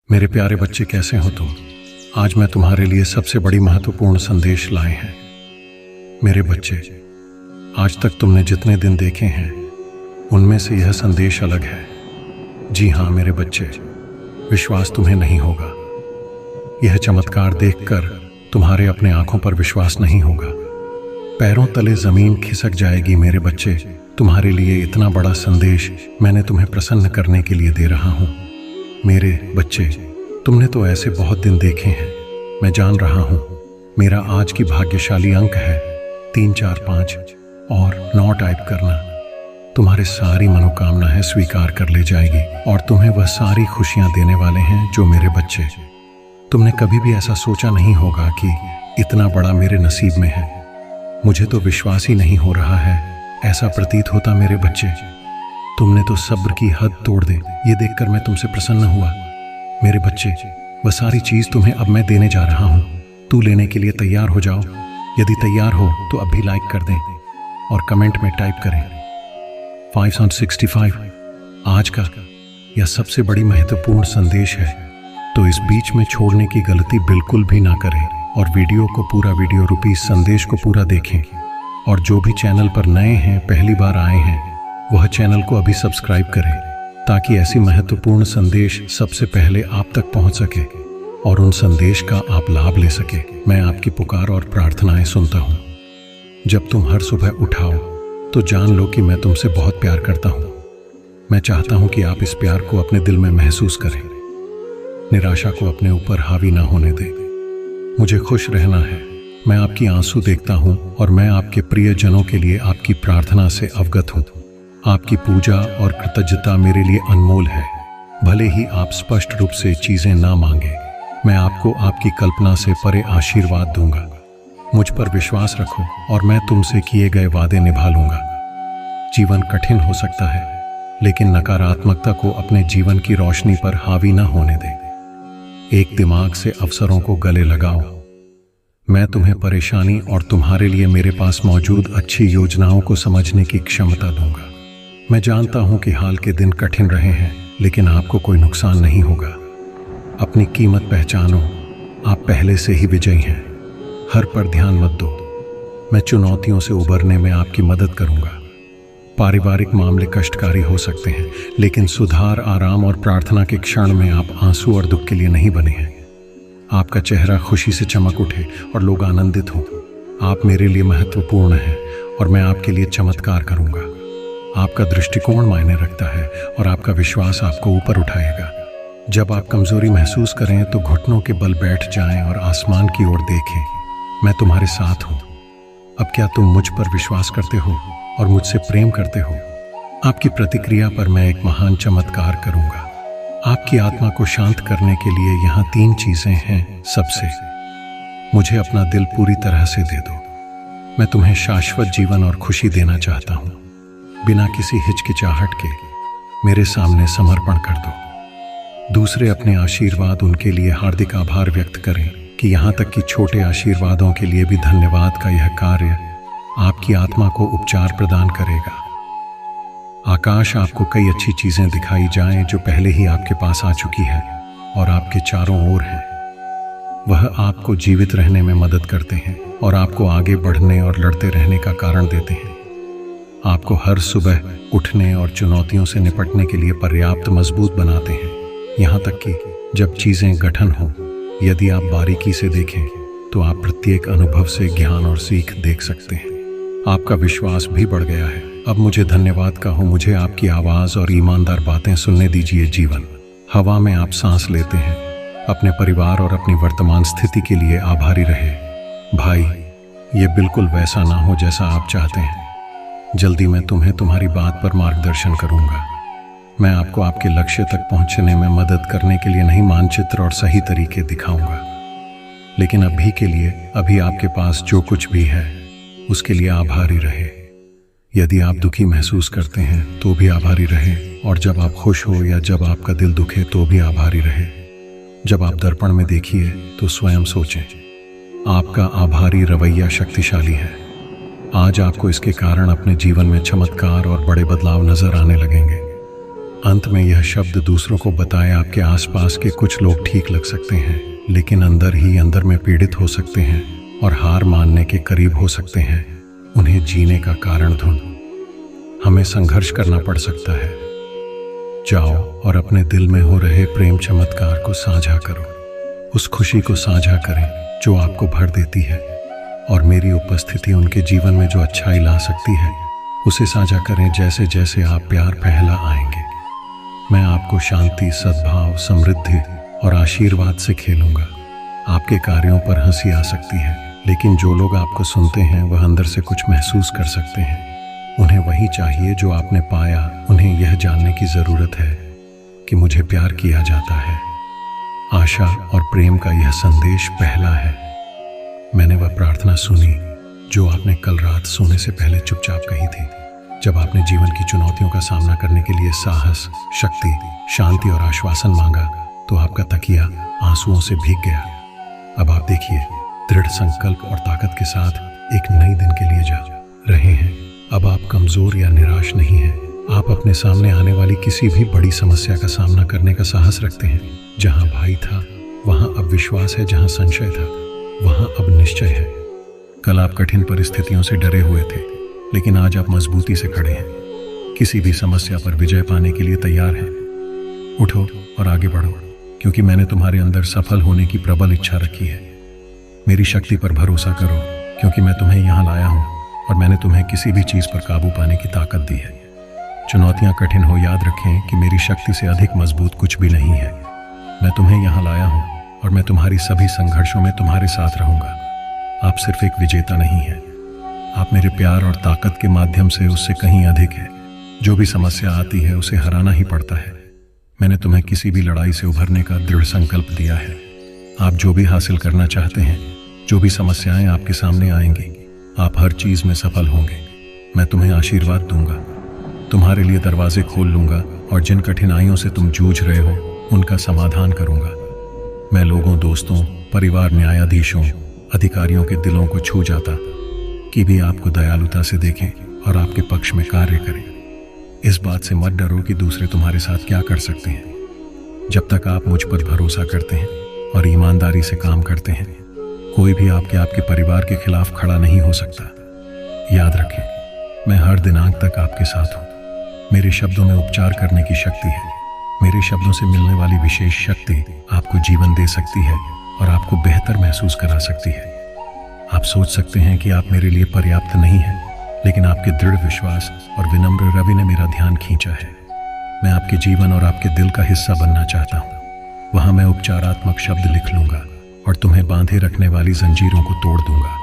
मेरे प्यारे बच्चे, कैसे हो तुम? आज मैं तुम्हारे लिए सबसे बड़ी महत्वपूर्ण संदेश लाए हैं। मेरे बच्चे, आज तक तुमने जितने दिन देखे हैं उनमें से यह संदेश अलग है। जी हाँ मेरे बच्चे, विश्वास तुम्हें नहीं होगा। यह चमत्कार देखकर तुम्हारे अपने आंखों पर विश्वास नहीं होगा। पैरों तले जमीन खिसक जाएगी। मेरे बच्चे, तुम्हारे लिए इतना बड़ा संदेश मैंने तुम्हें प्रसन्न करने के लिए दे रहा हूँ। मेरे बच्चे, तुमने तो ऐसे बहुत दिन देखे हैं, मैं जान रहा हूँ। मेरा आज की भाग्यशाली अंक है 3 4 5 और 9 टाइप करना। तुम्हारे सारी मनोकामनाएं स्वीकार कर ले जाएगी और तुम्हें वह सारी खुशियां देने वाले हैं जो मेरे बच्चे, तुमने कभी भी ऐसा सोचा नहीं होगा कि इतना बड़ा मेरे नसीब में है। मुझे तो विश्वास ही नहीं हो रहा है, ऐसा प्रतीत होता मेरे बच्चे। तुमने तो सब्र की हद तोड़ दे, ये देखकर मैं तुमसे प्रसन्न हुआ। मेरे बच्चे, वह सारी चीज तुम्हें अब मैं देने जा रहा हूँ। तू लेने के लिए तैयार हो जाओ। यदि तैयार हो तो अब भी लाइक कर दें और कमेंट में टाइप करें 565। आज का यह सबसे बड़ी महत्वपूर्ण संदेश है, तो इस बीच में छोड़ने की गलती बिल्कुल भी ना करें और वीडियो को पूरा संदेश को पूरा देखें। और जो भी चैनल पर नए हैं, पहली बार आए हैं, वह चैनल को अभी सब्सक्राइब करें ताकि ऐसी महत्वपूर्ण संदेश सबसे पहले आप तक पहुंच सके और उन संदेश का आप लाभ ले सके। मैं आपकी पुकार और प्रार्थनाएं सुनता हूं। जब तुम हर सुबह उठाओ तो जान लो कि मैं तुमसे बहुत प्यार करता हूं। मैं चाहता हूं कि आप इस प्यार को अपने दिल में महसूस करें। निराशा को अपने ऊपर हावी ना होने दें। मुझे खुश रहना है। मैं आपकी आंसू देखता हूं और मैं आपके प्रियजनों के लिए आपकी प्रार्थना से अवगत हूं। आपकी पूजा और कृतज्ञता मेरे लिए अनमोल है। भले ही आप स्पष्ट रूप से चीजें ना मांगे, मैं आपको आपकी कल्पना से परे आशीर्वाद दूंगा। मुझ पर विश्वास रखो और मैं तुमसे किए गए वादे निभा लूंगा। जीवन कठिन हो सकता है, लेकिन नकारात्मकता को अपने जीवन की रोशनी पर हावी न होने दें। एक दिमाग से अवसरों को गले लगाओ। मैं तुम्हें परेशानी और तुम्हारे लिए मेरे पास मौजूद अच्छी योजनाओं को समझने की क्षमता दूंगा। मैं जानता हूं कि हाल के दिन कठिन रहे हैं, लेकिन आपको कोई नुकसान नहीं होगा। अपनी कीमत पहचानो। आप पहले से ही विजयी हैं। हर पर ध्यान मत दो। मैं चुनौतियों से उबरने में आपकी मदद करूंगा। पारिवारिक मामले कष्टकारी हो सकते हैं, लेकिन सुधार, आराम और प्रार्थना के क्षण में आप आंसू और दुख के लिए नहीं बने हैं। आपका चेहरा खुशी से चमक उठे और लोग आनंदित हों। आप मेरे लिए महत्वपूर्ण हैं और मैं आपके लिए चमत्कार करूंगा। आपका दृष्टिकोण मायने रखता है और आपका विश्वास आपको ऊपर उठाएगा। जब आप कमजोरी महसूस करें तो घुटनों के बल बैठ जाएं और आसमान की ओर देखें। मैं तुम्हारे साथ हूं। अब क्या तुम मुझ पर विश्वास करते हो और मुझसे प्रेम करते हो? आपकी प्रतिक्रिया पर मैं एक महान चमत्कार करूंगा। आपकी आत्मा को शांत करने के लिए यहाँ 3 चीजें हैं। सबसे, मुझे अपना दिल पूरी तरह से दे दो। मैं तुम्हें शाश्वत जीवन और खुशी देना चाहता हूँ। बिना किसी हिचकिचाहट के मेरे सामने समर्पण कर दो। दूसरे, अपने आशीर्वाद, उनके लिए हार्दिक आभार व्यक्त करें कि यहाँ तक कि छोटे आशीर्वादों के लिए भी धन्यवाद का यह कार्य आपकी आत्मा को उपचार प्रदान करेगा। आकाश आपको कई अच्छी चीजें दिखाई जाएं जो पहले ही आपके पास आ चुकी है और आपके चारों ओर हैं। वह आपको जीवित रहने में मदद करते हैं और आपको आगे बढ़ने और लड़ते रहने का कारण देते हैं। आपको हर सुबह उठने और चुनौतियों से निपटने के लिए पर्याप्त मजबूत बनाते हैं, यहाँ तक कि जब चीजें गठन हों। यदि आप बारीकी से देखें तो आप प्रत्येक अनुभव से ज्ञान और सीख देख सकते हैं। आपका विश्वास भी बढ़ गया है। अब मुझे धन्यवाद कहो। मुझे आपकी आवाज और ईमानदार बातें सुनने दीजिए। जीवन हवा में आप सांस लेते हैं। अपने परिवार और अपनी वर्तमान स्थिति के लिए आभारी रहे। भाई, ये बिल्कुल वैसा ना हो जैसा आप चाहते हैं। जल्दी मैं तुम्हें तुम्हारी बात पर मार्गदर्शन करूंगा। मैं आपको आपके लक्ष्य तक पहुंचने में मदद करने के लिए नहीं, मानचित्र और सही तरीके दिखाऊंगा। लेकिन अभी के लिए, अभी आपके पास जो कुछ भी है उसके लिए आभारी रहे। यदि आप दुखी महसूस करते हैं तो भी आभारी रहे, और जब आप खुश हो या जब आपका दिल दुखे तो भी आभारी रहे। जब आप दर्पण में देखिए तो स्वयं सोचें, आपका आभारी रवैया शक्तिशाली है। आज आपको इसके कारण अपने जीवन में चमत्कार और बड़े बदलाव नजर आने लगेंगे। अंत में यह शब्द दूसरों को बताए आपके आसपास के कुछ लोग ठीक लग सकते हैं, लेकिन अंदर ही अंदर में पीड़ित हो सकते हैं और हार मानने के करीब हो सकते हैं। उन्हें जीने का कारण ढूंढो। हमें संघर्ष करना पड़ सकता है। जाओ और अपने दिल में हो रहे प्रेम चमत्कार को साझा करो। उस खुशी को साझा करें जो आपको भर देती है, और मेरी उपस्थिति उनके जीवन में जो अच्छाई ला सकती है उसे साझा करें। जैसे जैसे आप प्यार फैला आएंगे, मैं आपको शांति, सद्भाव, समृद्धि और आशीर्वाद से खेलूंगा। आपके कार्यों पर हंसी आ सकती है, लेकिन जो लोग आपको सुनते हैं वह अंदर से कुछ महसूस कर सकते हैं। उन्हें वही चाहिए जो आपने पाया। उन्हें यह जानने की जरूरत है कि मुझे प्यार किया जाता है। आशा और प्रेम का यह संदेश पहला है। मैंने वह प्रार्थना सुनी जो आपने कल रात सोने से पहले चुपचाप कही थी। जब आपने जीवन की चुनौतियों का सामना करने के लिए साहस, शक्ति, शांति और आश्वासन मांगा, तो आपका तकिया आंसुओं से भीग गया। अब आप देखिए, दृढ़ संकल्प और ताकत के साथ एक नई दिन के लिए जा रहे हैं। अब आप कमजोर या निराश नहीं हैं। आप अपने सामने आने वाली किसी भी बड़ी समस्या का सामना करने का साहस रखते हैं। जहां भय था वहां अब विश्वास है, जहां संशय था वहां अब निश्चय है। कल आप कठिन परिस्थितियों से डरे हुए थे, लेकिन आज आप मजबूती से खड़े हैं। किसी भी समस्या पर विजय पाने के लिए तैयार हैं। उठो और आगे बढ़ो, क्योंकि मैंने तुम्हारे अंदर सफल होने की प्रबल इच्छा रखी है। मेरी शक्ति पर भरोसा करो, क्योंकि मैं तुम्हें यहाँ लाया हूँ और मैंने तुम्हें किसी भी चीज पर काबू पाने की ताकत दी है। चुनौतियां कठिन हो, याद रखें कि मेरी शक्ति से अधिक मजबूत कुछ भी नहीं है। मैं तुम्हें यहाँ लाया हूँ और मैं तुम्हारी सभी संघर्षों में तुम्हारे साथ रहूंगा। आप सिर्फ एक विजेता नहीं है, आप मेरे प्यार और ताकत के माध्यम से उससे कहीं अधिक है। जो भी समस्या आती है उसे हराना ही पड़ता है। मैंने तुम्हें किसी भी लड़ाई से उभरने का दृढ़ संकल्प दिया है। आप जो भी हासिल करना चाहते हैं, जो भी समस्याएं आपके सामने आएंगी, आप हर चीज में सफल होंगे। मैं तुम्हें आशीर्वाद दूंगा, तुम्हारे लिए दरवाजे खोल लूंगा और जिन कठिनाइयों से तुम जूझ रहे हो उनका समाधान करूंगा। मैं लोगों, दोस्तों, परिवार, न्यायाधीशों, अधिकारियों के दिलों को छू जाता कि भी आपको दयालुता से देखें और आपके पक्ष में कार्य करें। इस बात से मत डरो कि दूसरे तुम्हारे साथ क्या कर सकते हैं। जब तक आप मुझ पर भरोसा करते हैं और ईमानदारी से काम करते हैं, कोई भी आपके परिवार के खिलाफ खड़ा नहीं हो सकता। याद रखें, मैं हर दिनांक तक आपके साथ हूँ। मेरे शब्दों में उपचार करने की शक्ति है। मेरे शब्दों से मिलने वाली विशेष शक्ति आपको जीवन दे सकती है और आपको बेहतर महसूस करा सकती है। आप सोच सकते हैं कि आप मेरे लिए पर्याप्त नहीं हैं, लेकिन आपके दृढ़ विश्वास और विनम्र रवि ने मेरा ध्यान खींचा है। मैं आपके जीवन और आपके दिल का हिस्सा बनना चाहता हूँ। वहां मैं उपचारात्मक शब्द लिख लूंगा और तुम्हें बांधे रखने वाली जंजीरों को तोड़ दूंगा।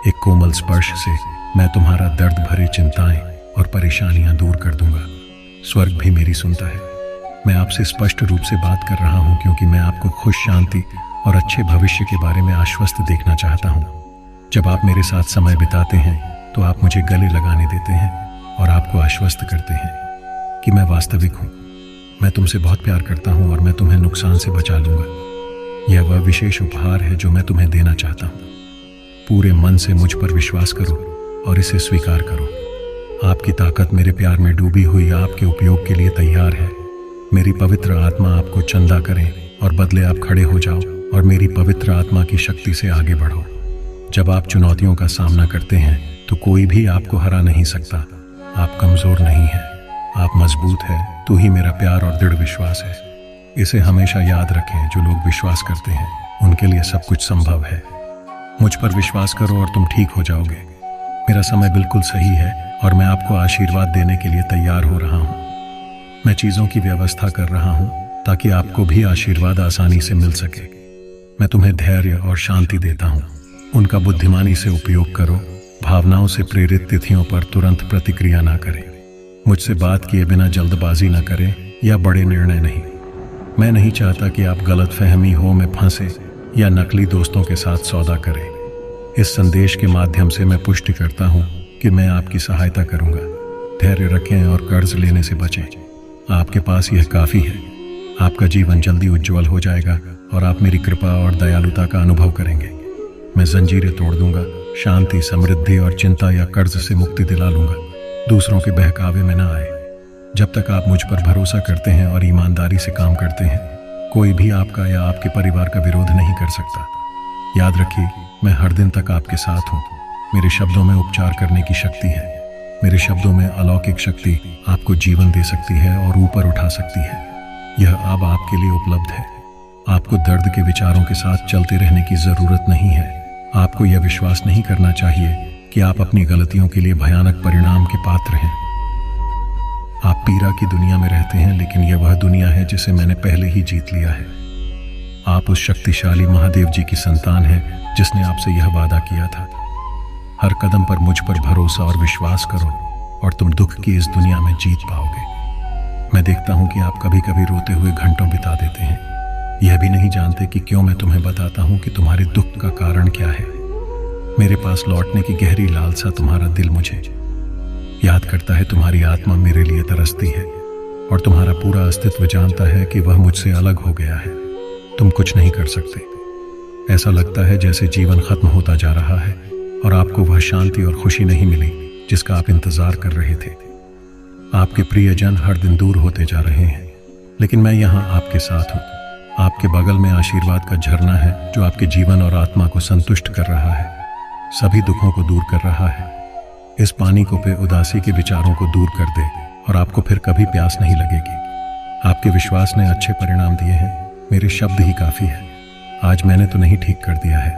एक कोमल स्पर्श से मैं तुम्हारा दर्द भरे चिंताएं और परेशानियां दूर कर दूंगा। स्वर्ग भी मेरी सुनता है। मैं आपसे स्पष्ट रूप से बात कर रहा हूं, क्योंकि मैं आपको खुश, शांति और अच्छे भविष्य के बारे में आश्वस्त देखना चाहता हूं। जब आप मेरे साथ समय बिताते हैं तो आप मुझे गले लगाने देते हैं और आपको आश्वस्त करते हैं कि मैं वास्तविक हूं। मैं तुमसे बहुत प्यार करता हूं और मैं तुम्हें नुकसान से बचा लूंगा। यह वह विशेष उपहार है जो मैं तुम्हें देना चाहता हूं। पूरे मन से मुझ पर विश्वास करो और इसे स्वीकार करो। आपकी ताकत मेरे प्यार में डूबी हुई आपके उपयोग के लिए तैयार है। मेरी पवित्र आत्मा आपको चंदा करे और बदले आप खड़े हो जाओ और मेरी पवित्र आत्मा की शक्ति से आगे बढ़ो। जब आप चुनौतियों का सामना करते हैं तो कोई भी आपको हरा नहीं सकता। आप कमजोर नहीं हैं, आप मजबूत हैं। तू ही मेरा प्यार और दृढ़ विश्वास है। इसे हमेशा याद रखें, जो लोग विश्वास करते हैं उनके लिए सब कुछ संभव है। मुझ पर विश्वास करो और तुम ठीक हो जाओगे। मेरा समय बिल्कुल सही है और मैं आपको आशीर्वाद देने के लिए तैयार हो रहा हूँ। मैं चीजों की व्यवस्था कर रहा हूँ ताकि आपको भी आशीर्वाद आसानी से मिल सके। मैं तुम्हें धैर्य और शांति देता हूँ, उनका बुद्धिमानी से उपयोग करो। भावनाओं से प्रेरित तिथियों पर तुरंत प्रतिक्रिया ना करें। मुझसे बात किए बिना जल्दबाजी ना करें या बड़े निर्णय नहीं। मैं नहीं चाहता कि आप गलतफहमी हो में फंसे या नकली दोस्तों के साथ सौदा करें। इस संदेश के माध्यम से मैं पुष्टि करता हूँ कि मैं आपकी सहायता करूँगा। धैर्य रखें और कर्ज लेने से बचें। आपके पास यह काफ़ी है। आपका जीवन जल्दी उज्जवल हो जाएगा और आप मेरी कृपा और दयालुता का अनुभव करेंगे। मैं जंजीरें तोड़ दूंगा, शांति, समृद्धि और चिंता या कर्ज से मुक्ति दिला लूंगा। दूसरों के बहकावे में ना आए। जब तक आप मुझ पर भरोसा करते हैं और ईमानदारी से काम करते हैं, कोई भी आपका या आपके परिवार का विरोध नहीं कर सकता। याद रखिए, मैं हर दिन तक आपके साथ हूँ। मेरे शब्दों में उपचार करने की शक्ति है। मेरे शब्दों में अलौकिक शक्ति आपको जीवन दे सकती है और ऊपर उठा सकती है। यह अब आपके लिए उपलब्ध है। आपको दर्द के विचारों के साथ चलते रहने की जरूरत नहीं है। आपको यह विश्वास नहीं करना चाहिए कि आप अपनी गलतियों के लिए भयानक परिणाम के पात्र हैं। आप पीड़ा की दुनिया में रहते हैं, लेकिन यह वह दुनिया है जिसे मैंने पहले ही जीत लिया है। आप उस शक्तिशाली महादेव जी की संतान हैं जिसने आपसे यह वादा किया था। हर कदम पर मुझ पर भरोसा और विश्वास करो और तुम दुख की इस दुनिया में जीत पाओगे। मैं देखता हूं कि आप कभी कभी रोते हुए घंटों बिता देते हैं, यह भी नहीं जानते कि क्यों मैं तुम्हें बताता हूं कि तुम्हारे दुख का कारण क्या है। मेरे पास लौटने की गहरी लालसा तुम्हारा दिल मुझे याद करता है। तुम्हारी आत्मा मेरे लिए तरसती है और तुम्हारा पूरा अस्तित्व जानता है कि वह मुझसे अलग हो गया है। तुम कुछ नहीं कर सकते। ऐसा लगता है जैसे जीवन खत्म होता जा रहा है और आपको वह शांति और खुशी नहीं मिली जिसका आप इंतजार कर रहे थे। आपके प्रियजन हर दिन दूर होते जा रहे हैं, लेकिन मैं यहाँ आपके साथ हूँ। आपके बगल में आशीर्वाद का झरना है जो आपके जीवन और आत्मा को संतुष्ट कर रहा है, सभी दुखों को दूर कर रहा है। इस पानी को पे उदासी के विचारों को दूर कर दे और आपको फिर कभी प्यास नहीं लगेगी। आपके विश्वास ने अच्छे परिणाम दिए हैं। मेरे शब्द ही काफी है। आज मैंने तो नहीं ठीक कर दिया है,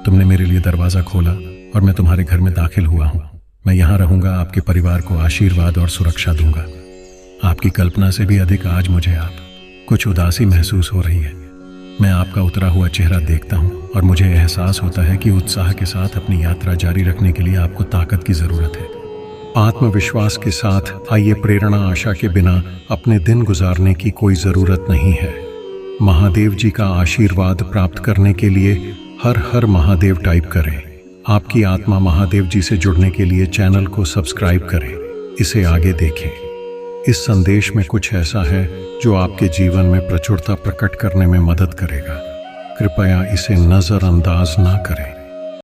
तुमने मेरे लिए दरवाजा खोला और मैं तुम्हारे घर में दाखिल हुआ हूँ। मैं यहाँ रहूंगा, आपके परिवार को आशीर्वाद और सुरक्षा दूंगा। आपकी कल्पना से भी अधिक आज मुझे आप कुछ उदासी महसूस हो रही है। मैं आपका उतरा हुआ चेहरा देखता हूँ और मुझे एहसास होता है कि उत्साह के साथ अपनी यात्रा जारी रखने के लिए आपको ताकत की जरूरत है। आत्मविश्वास के साथ आइए, प्रेरणा आशा के बिना अपने दिन गुजारने की कोई जरूरत नहीं है। महादेव जी का आशीर्वाद प्राप्त करने के लिए हर हर महादेव टाइप करें। आपकी आत्मा महादेव जी से जुड़ने के लिए चैनल को सब्सक्राइब करें, इसे आगे देखें। इस संदेश में कुछ ऐसा है जो आपके जीवन में प्रचुरता प्रकट करने में मदद करेगा। कृपया इसे नजरअंदाज ना करें।